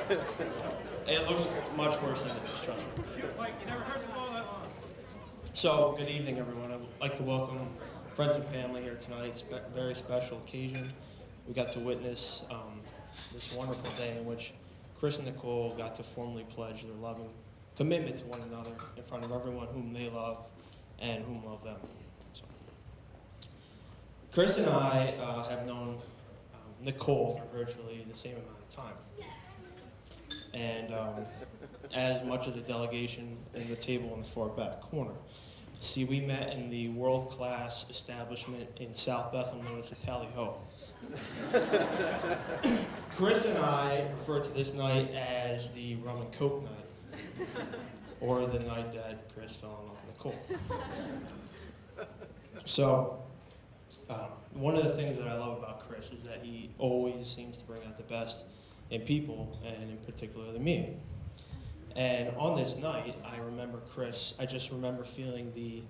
It looks much worse than it is, trust me. Shoot, Mike, you never heard them all that long. So, good evening, everyone. I'd like to welcome friends and family here tonight. Very special occasion. We got to witness this wonderful day in which Chris and Nicole got to formally pledge their loving commitment to one another in front of everyone whom they love and whom love them. So, Chris and I have known Nicole for virtually the same amount of time. And as much of the delegation in the table in the far back corner. See, we met in the world-class establishment in South Bethlehem known as the Tally Ho. Chris and I refer to this night as the rum and coke night, or the night that Chris fell in love with Nicole. So, one of the things that I love about Chris is that he always seems to bring out the best in people, and in particular me. And on this night, I remember Chris, I just remember feeling the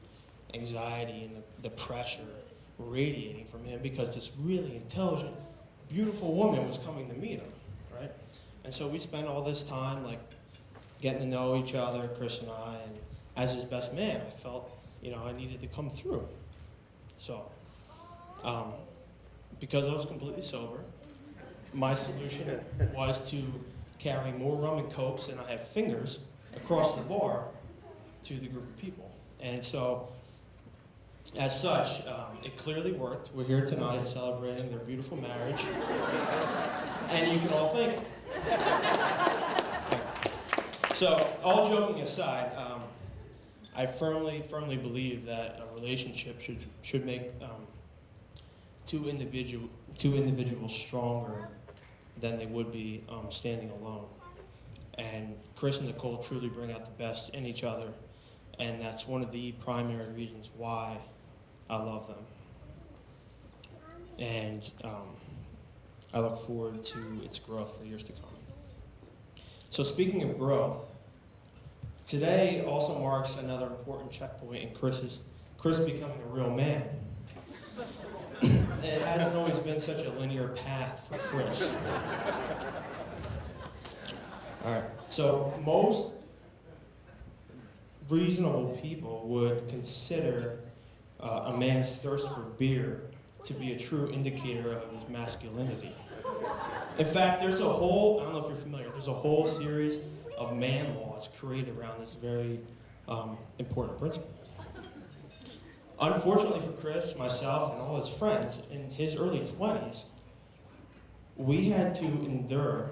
anxiety and the pressure radiating from him because this really intelligent, beautiful woman was coming to meet him, right? And so we spent all this time like getting to know each other, Chris and I, and as his best man, I felt, I needed to come through. So, because I was completely sober, my solution was to carry more rum and cokes than I have fingers across the bar to the group of people. And so, as such, it clearly worked. We're here tonight celebrating their beautiful marriage. And you can all thank them. So, all joking aside, I firmly believe that a relationship should make two individuals stronger than they would be standing alone. And Chris and Nicole truly bring out the best in each other, and that's one of the primary reasons why I love them. And I look forward to its growth for years to come. So speaking of growth, today also marks another important checkpoint in Chris becoming a real man. It hasn't always been such a linear path for Chris. All right, so most reasonable people would consider a man's thirst for beer to be a true indicator of his masculinity. In fact, there's a whole, I don't know if you're familiar, there's a whole series of man laws created around this very important principle. Unfortunately for Chris, myself, and all his friends, in his early 20s, we had to endure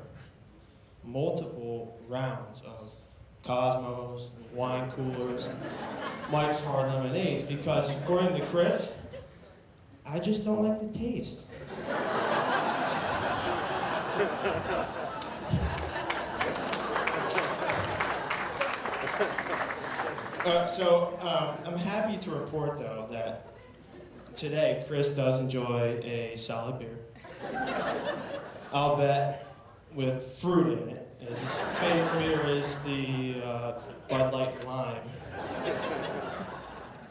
multiple rounds of Cosmos, wine coolers, Mike's Hard Lemonades, because according to Chris, I just don't like the taste. I'm happy to report, though, that today Chris does enjoy a solid beer. I'll bet with fruit in it, as his favorite beer is the Bud Light Lime.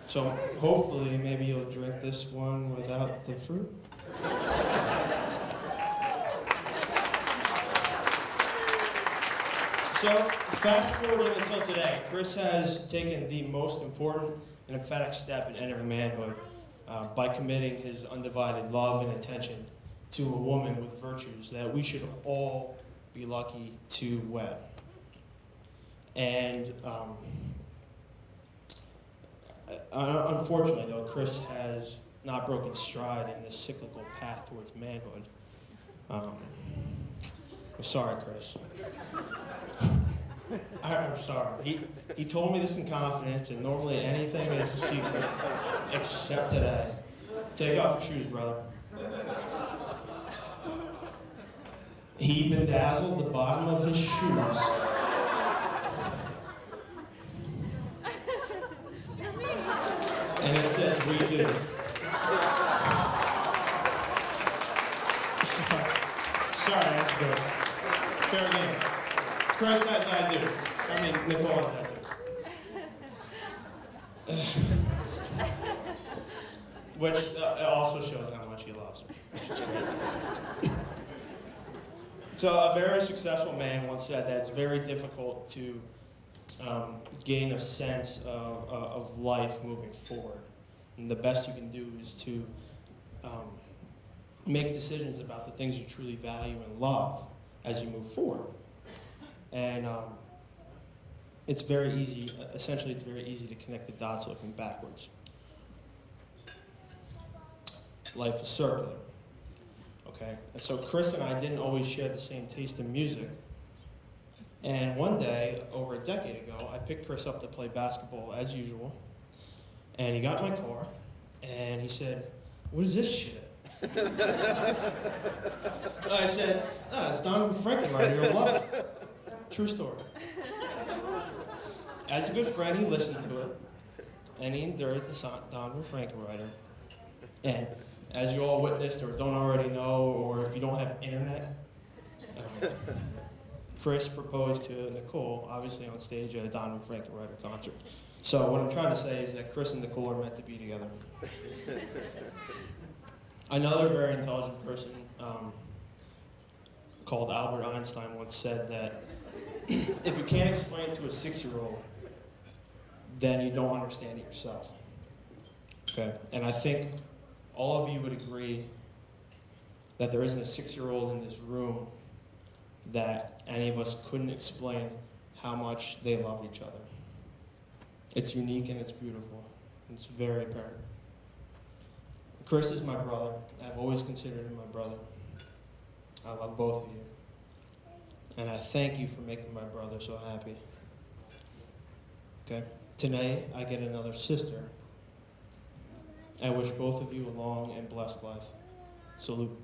So hopefully, maybe you'll drink this one without the fruit. So, fast forwarding until today, Chris has taken the most important and emphatic step in entering manhood by committing his undivided love and attention to a woman with virtues that we should all be lucky to wed. And unfortunately, though, Chris has not broken stride in this cyclical path towards manhood. I'm sorry, Chris. I'm sorry. He told me this in confidence, and normally anything is a secret, except today. Take off your shoes, brother. He bedazzled the bottom of his shoes. And it says, "We do." Sorry, I have to do it. Fair game. Chris has I do. I mean, Nicole has I do. Which also shows how much he loves her, which is great. So a very successful man once said that it's very difficult to gain a sense of life moving forward. And the best you can do is to make decisions about the things you truly value and love as you move forward. And it's very easy, essentially it's very easy to connect the dots looking backwards. Life is circular. Okay, and so Chris and I didn't always share the same taste in music. And one day, over a decade ago, I picked Chris up to play basketball as usual. And he got in my car, and he said, "What is this shit?" I said, "Oh, it's Donovan Frankenreiter, you'll love it." True story. As a good friend, he listened to it, and he endured the Donovan Frankenreiter. And as you all witnessed or don't already know, or if you don't have internet, Chris proposed to Nicole, obviously on stage at a Donovan Frankenreiter concert. So what I'm trying to say is that Chris and Nicole are meant to be together. Another very intelligent person called Albert Einstein once said that if you can't explain it to a 6-year-old, then you don't understand it yourself. Okay, and I think all of you would agree that there isn't a 6-year-old in this room that any of us couldn't explain how much they love each other. It's unique and it's beautiful. It's very apparent. Chris is my brother. I've always considered him my brother. I love both of you. And I thank you for making my brother so happy. Okay? Tonight, I get another sister. I wish both of you a long and blessed life. Salute.